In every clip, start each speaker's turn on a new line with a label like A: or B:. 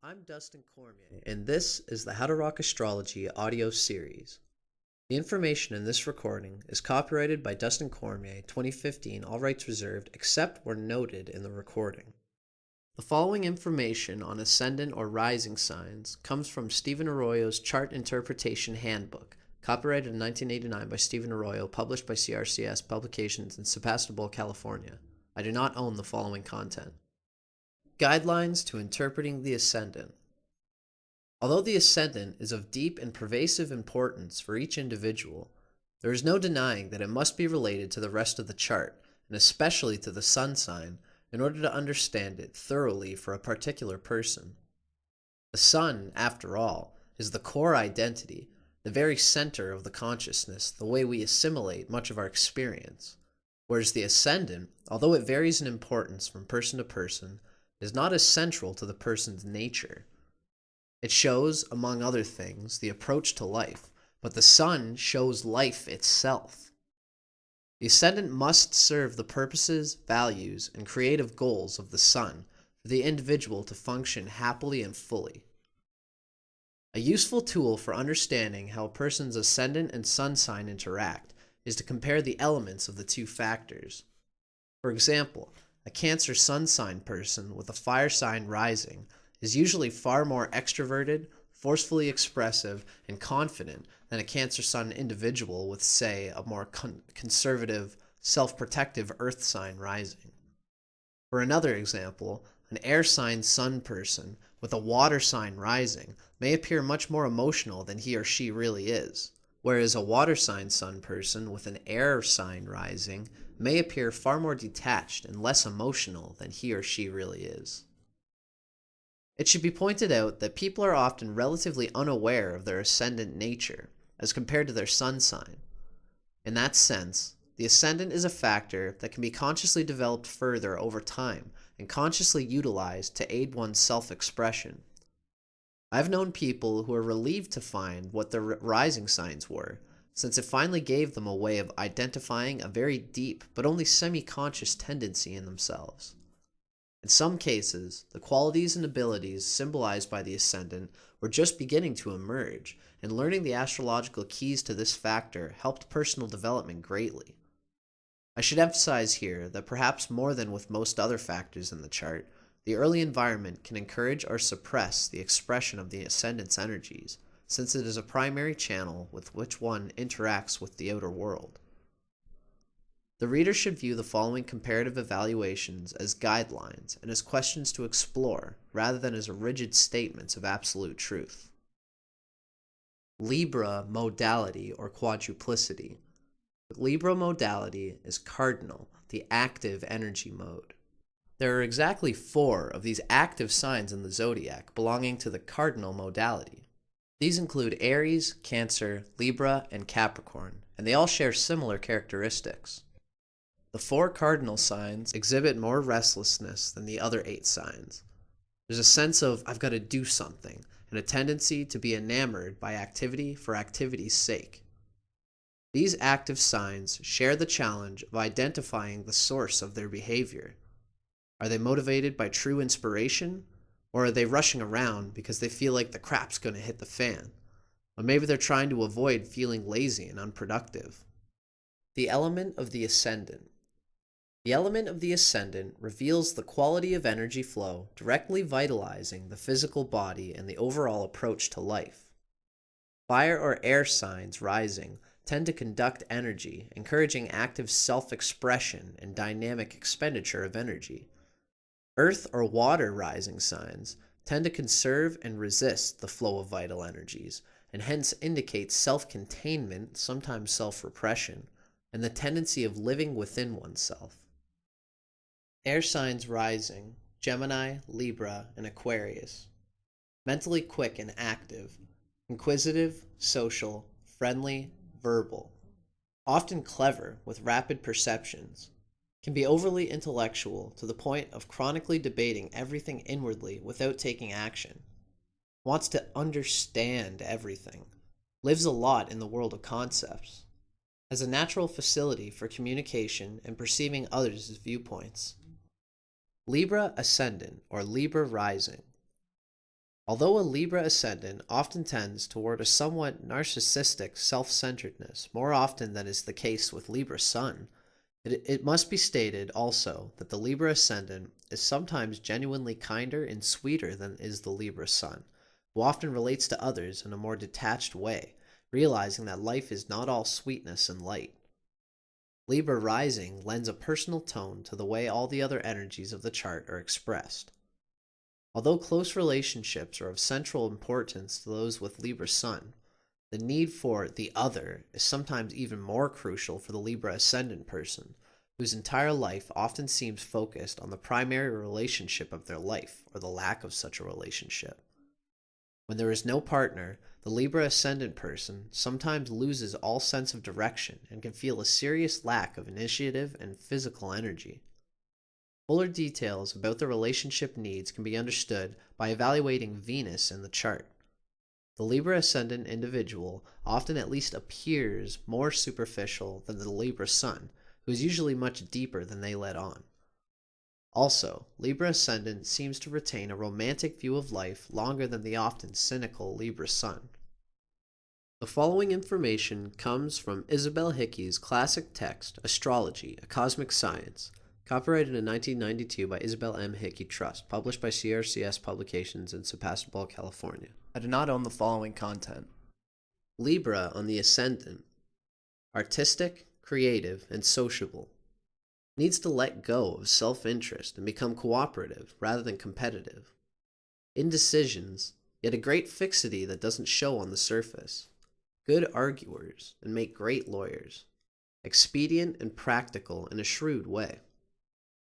A: I'm Dustin Cormier, and this is the How to Rock Astrology audio series. The information in this recording is copyrighted by Dustin Cormier, 2015, all rights reserved, except where noted in the recording. The following information on ascendant or rising signs comes from Stephen Arroyo's Chart Interpretation Handbook, copyrighted in 1989 by Stephen Arroyo, published by CRCS Publications in Sebastopol, California. I do not own the following content. Guidelines to interpreting the ascendant. Although the ascendant is of deep and pervasive importance for each individual, there is no denying that it must be related to the rest of the chart, and especially to the sun sign, in order to understand it thoroughly for a particular person. The sun, after all, is the core identity, the very center of the consciousness, the way we assimilate much of our experience, whereas the ascendant, although it varies in importance from person to person, is not as central to the person's nature. It shows, among other things, the approach to life, but the sun shows life itself. The ascendant must serve the purposes, values, and creative goals of the sun for the individual to function happily and fully. A useful tool for understanding how a person's ascendant and sun sign interact is to compare the elements of the two factors. For example, a Cancer sun sign person with a fire sign rising is usually far more extroverted, forcefully expressive, and confident than a Cancer sun individual with, say, a more conservative, self-protective earth sign rising. For another example, an air sign sun person with a water sign rising may appear much more emotional than he or she really is, whereas a water sign sun person with an air sign rising may appear far more detached and less emotional than he or she really is. It should be pointed out that people are often relatively unaware of their ascendant nature as compared to their sun sign. In that sense, the ascendant is a factor that can be consciously developed further over time and consciously utilized to aid one's self-expression. I've known people who are relieved to find what their rising signs were, since it finally gave them a way of identifying a very deep but only semi-conscious tendency in themselves. In some cases, the qualities and abilities symbolized by the ascendant were just beginning to emerge, and learning the astrological keys to this factor helped personal development greatly. I should emphasize here that perhaps more than with most other factors in the chart, the early environment can encourage or suppress the expression of the ascendant's energies, since it is a primary channel with which one interacts with the outer world. The reader should view the following comparative evaluations as guidelines and as questions to explore, rather than as rigid statements of absolute truth. Libra Modality or Quadruplicity. Libra Modality is cardinal, the active energy mode. There are exactly 4 of these active signs in the zodiac belonging to the cardinal modality. These include Aries, Cancer, Libra, and Capricorn, and they all share similar characteristics. The 4 cardinal signs exhibit more restlessness than the other 8 signs. There's a sense of, I've got to do something, and a tendency to be enamored by activity for activity's sake. These active signs share the challenge of identifying the source of their behavior. Are they motivated by true inspiration? Or are they rushing around because they feel like the crap's going to hit the fan? Or maybe they're trying to avoid feeling lazy and unproductive. The element of the ascendant. The element of the ascendant reveals the quality of energy flow directly vitalizing the physical body and the overall approach to life. Fire or air signs rising tend to conduct energy, encouraging active self-expression and dynamic expenditure of energy. Earth or water rising signs tend to conserve and resist the flow of vital energies, and hence indicate self-containment, sometimes self-repression, and the tendency of living within oneself. Air signs rising, Gemini, Libra, and Aquarius. Mentally quick and active, inquisitive, social, friendly, verbal. Often clever with rapid perceptions. Can be overly intellectual to the point of chronically debating everything inwardly without taking action. Wants to understand everything. Lives a lot in the world of concepts. Has a natural facility for communication and perceiving others' viewpoints. Libra Ascendant or Libra Rising. Although a Libra Ascendant often tends toward a somewhat narcissistic self-centeredness more often than is the case with Libra Sun, it must be stated also that the Libra Ascendant is sometimes genuinely kinder and sweeter than is the Libra Sun, who often relates to others in a more detached way, realizing that life is not all sweetness and light. Libra rising lends a personal tone to the way all the other energies of the chart are expressed. Although close relationships are of central importance to those with Libra Sun, the need for the other is sometimes even more crucial for the Libra Ascendant person, whose entire life often seems focused on the primary relationship of their life or the lack of such a relationship. When there is no partner, the Libra Ascendant person sometimes loses all sense of direction and can feel a serious lack of initiative and physical energy. Fuller details about the relationship needs can be understood by evaluating Venus in the chart. The Libra Ascendant individual often at least appears more superficial than the Libra Sun, who is usually much deeper than they let on. Also, Libra Ascendant seems to retain a romantic view of life longer than the often cynical Libra Sun. The following information comes from Isabel Hickey's classic text, Astrology, A Cosmic Science, copyrighted in 1992 by Isabel M. Hickey Trust, published by CRCS Publications in Sebastopol, California. I do not own the following content. Libra on the Ascendant. Artistic, creative, and sociable. Needs to let go of self-interest and become cooperative rather than competitive. Indecisions, yet a great fixity that doesn't show on the surface. Good arguers and make great lawyers. Expedient and practical in a shrewd way.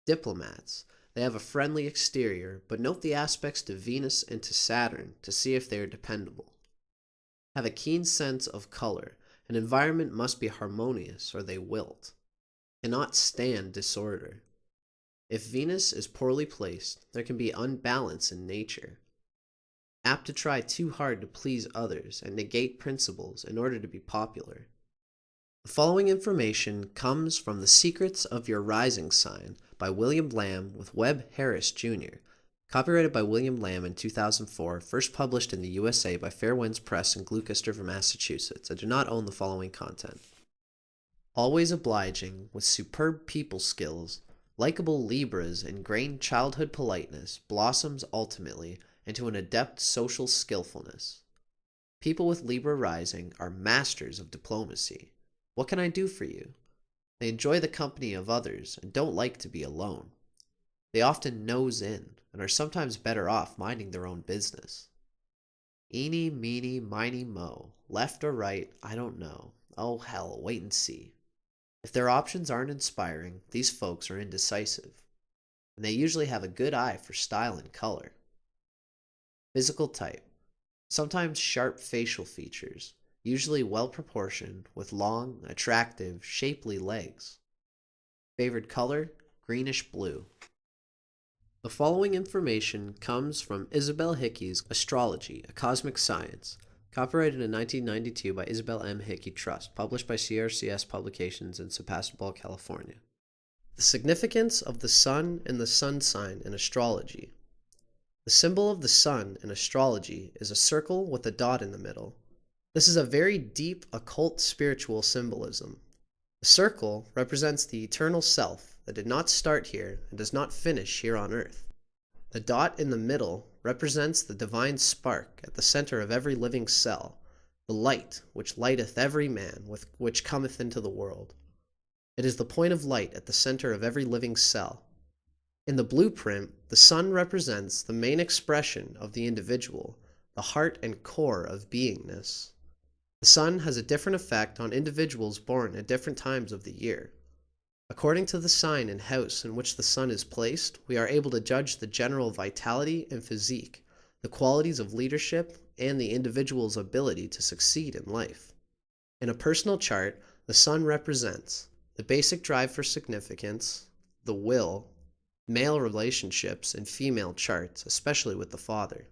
A: Diplomats, they have a friendly exterior, but note the aspects to Venus and to Saturn to see if they are dependable. Have a keen sense of color. An environment must be harmonious or they wilt. Cannot stand disorder. If Venus is poorly placed, there can be unbalance in nature. Apt to try too hard to please others and negate principles in order to be popular. The following information comes from The Secrets of Your Rising Sign by William Lamb with Webb Harris, Jr., copyrighted by William Lamb in 2004, first published in the USA by Fairwinds Press in Gloucester, Massachusetts. I do not own the following content. Always obliging, with superb people skills, likable Libras ingrained childhood politeness blossoms ultimately into an adept social skillfulness. People with Libra rising are masters of diplomacy. What can I do for you? They enjoy the company of others and don't like to be alone. They often nose in and are sometimes better off minding their own business. Eeny, meeny, miny, mo. Left or right, I don't know. Oh hell, wait and see. If their options aren't inspiring, these folks are indecisive. And they usually have a good eye for style and color. Physical type. Sometimes sharp facial features. Usually well proportioned, with long, attractive, shapely legs. Favored color, greenish blue. The following information comes from Isabel Hickey's Astrology, A Cosmic Science, copyrighted in 1992 by Isabel M. Hickey Trust, published by CRCS Publications in Sebastopol, California. The significance of the Sun and the Sun sign in astrology. The symbol of the Sun in astrology is a circle with a dot in the middle. This is a very deep occult spiritual symbolism. The circle represents the eternal self that did not start here and does not finish here on earth. The dot in the middle represents the divine spark at the center of every living cell, the light which lighteth every man which cometh into the world. It is the point of light at the center of every living cell. In the blueprint, the sun represents the main expression of the individual, the heart and core of beingness. The sun has a different effect on individuals born at different times of the year. According to the sign and house in which the sun is placed, we are able to judge the general vitality and physique, the qualities of leadership, and the individual's ability to succeed in life. In a personal chart, the sun represents the basic drive for significance, the will, male relationships and female charts, especially with the father,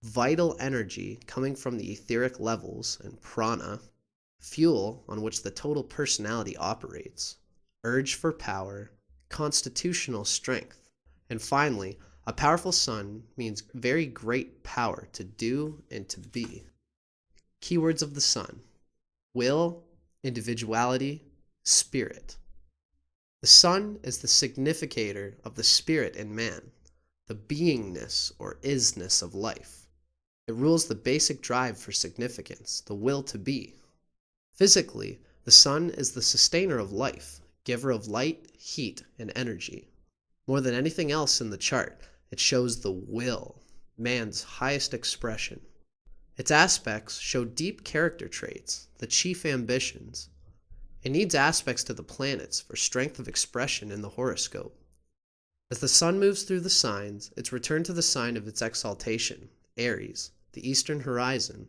A: vital energy coming from the etheric levels and prana, fuel on which the total personality operates, urge for power, constitutional strength, and finally, A powerful sun means very great power to do and to be. Keywords of the sun: will, individuality, spirit. The sun is the significator of the spirit in man, the beingness or isness of life. It rules the basic drive for significance, the will to be. Physically, the sun is the sustainer of life, giver of light, heat, and energy. More than anything else in the chart, it shows the will, man's highest expression. Its aspects show deep character traits, the chief ambitions. It needs aspects to the planets for strength of expression in the horoscope. As the sun moves through the signs, its return to the sign of its exaltation, Aries, the eastern horizon,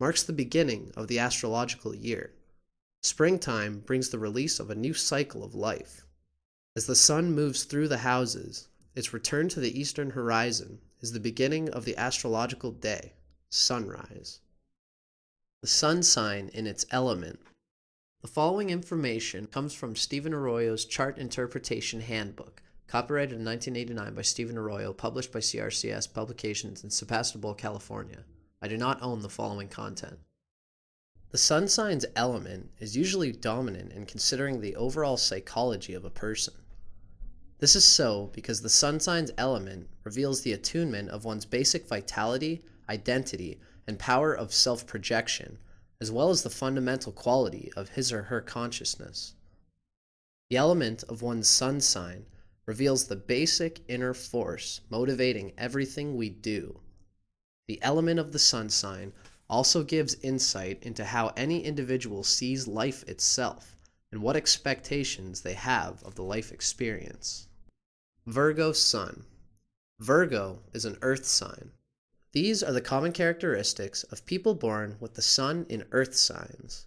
A: marks the beginning of the astrological year. Springtime brings the release of a new cycle of life. As the sun moves through the houses, its return to the eastern horizon is the beginning of the astrological day, sunrise. The sun sign in its element. The following information comes from Stephen Arroyo's Chart Interpretation Handbook, copyrighted in 1989 by Stephen Arroyo, published by CRCS Publications in Sebastopol, California. I do not own the following content. The sun sign's element is usually dominant in considering the overall psychology of a person. This is so because the sun sign's element reveals the attunement of one's basic vitality, identity, and power of self-projection, as well as the fundamental quality of his or her consciousness. The element of one's sun sign reveals the basic inner force motivating everything we do. The element of the sun sign also gives insight into how any individual sees life itself and what expectations they have of the life experience. Virgo Sun. Virgo is an earth sign. These are the common characteristics of people born with the sun in earth signs.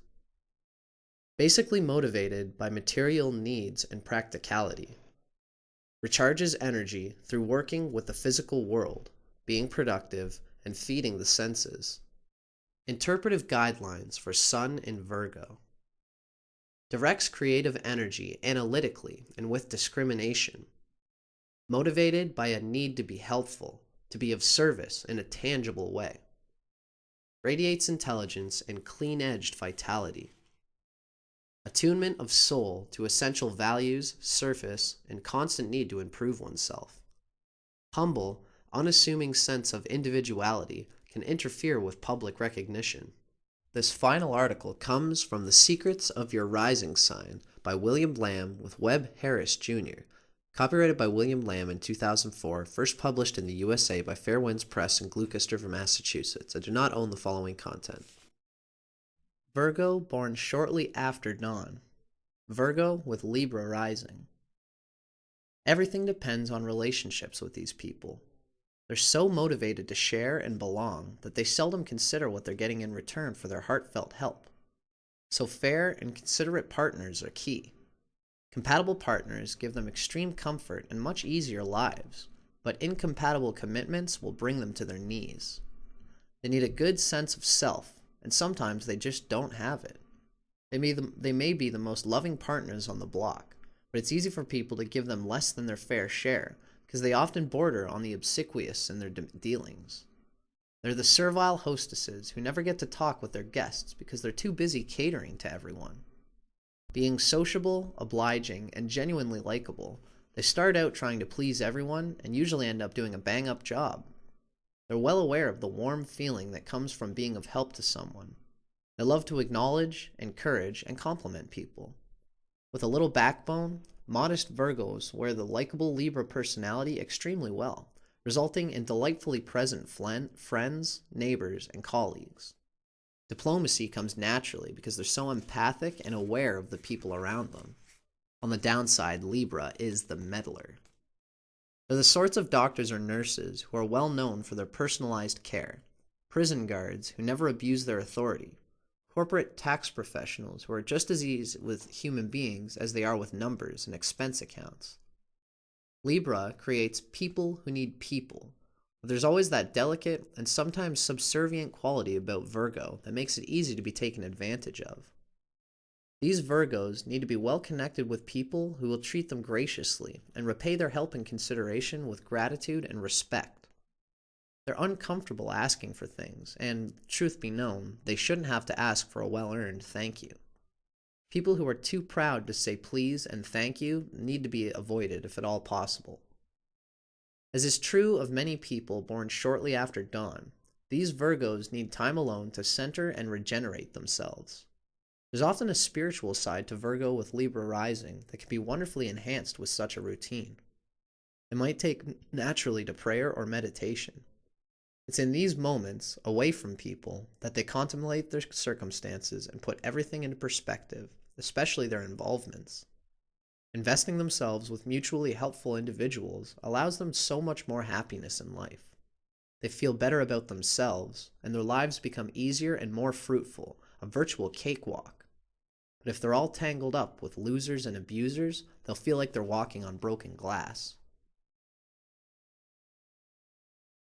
A: Basically motivated by material needs and practicality. Recharges energy through working with the physical world, being productive, and feeding the senses. Interpretive guidelines for Sun in Virgo. Directs creative energy analytically and with discrimination. Motivated by a need to be helpful, to be of service in a tangible way. Radiates intelligence and clean-edged vitality. Attunement of soul to essential values, surface, and constant need to improve oneself. Humble, unassuming sense of individuality can interfere with public recognition. This final article comes from The Secrets of Your Rising Sign by William Lamb with Webb Harris, Jr., copyrighted by William Lamb in 2004, first published in the USA by Fair Winds Press in Gloucester, Massachusetts. I do not own the following content. Virgo born shortly after dawn. Virgo with Libra rising. Everything depends on relationships with these people. They're so motivated to share and belong that they seldom consider what they're getting in return for their heartfelt help. So fair and considerate partners are key. Compatible partners give them extreme comfort and much easier lives, but incompatible commitments will bring them to their knees. They need a good sense of self, and sometimes they just don't have it. They may be the most loving partners on the block, but it's easy for people to give them less than their fair share, because they often border on the obsequious in their dealings. They're the servile hostesses who never get to talk with their guests because they're too busy catering to everyone. Being sociable, obliging, and genuinely likable, they start out trying to please everyone and usually end up doing a bang-up job. They're well aware of the warm feeling that comes from being of help to someone. They love to acknowledge, encourage, and compliment people. With a little backbone, modest Virgos wear the likable Libra personality extremely well, resulting in delightfully present friends, neighbors, and colleagues. Diplomacy comes naturally because they're so empathic and aware of the people around them. On the downside, Libra is the meddler. They're the sorts of doctors or nurses who are well known for their personalized care, prison guards who never abuse their authority, corporate tax professionals who are just as easy with human beings as they are with numbers and expense accounts. Libra creates people who need people. But there's always that delicate and sometimes subservient quality about Virgo that makes it easy to be taken advantage of. These Virgos need to be well connected with people who will treat them graciously and repay their help and consideration with gratitude and respect. They're uncomfortable asking for things, and, truth be known, they shouldn't have to ask for a well-earned thank you. People who are too proud to say please and thank you need to be avoided if at all possible. As is true of many people born shortly after dawn, these Virgos need time alone to center and regenerate themselves. There's often a spiritual side to Virgo with Libra rising that can be wonderfully enhanced with such a routine. It might take naturally to prayer or meditation. It's in these moments, away from people, that they contemplate their circumstances and put everything into perspective, especially their involvements. Investing themselves with mutually helpful individuals allows them so much more happiness in life. They feel better about themselves, and their lives become easier and more fruitful, a virtual cakewalk. But if they're all tangled up with losers and abusers, they'll feel like they're walking on broken glass.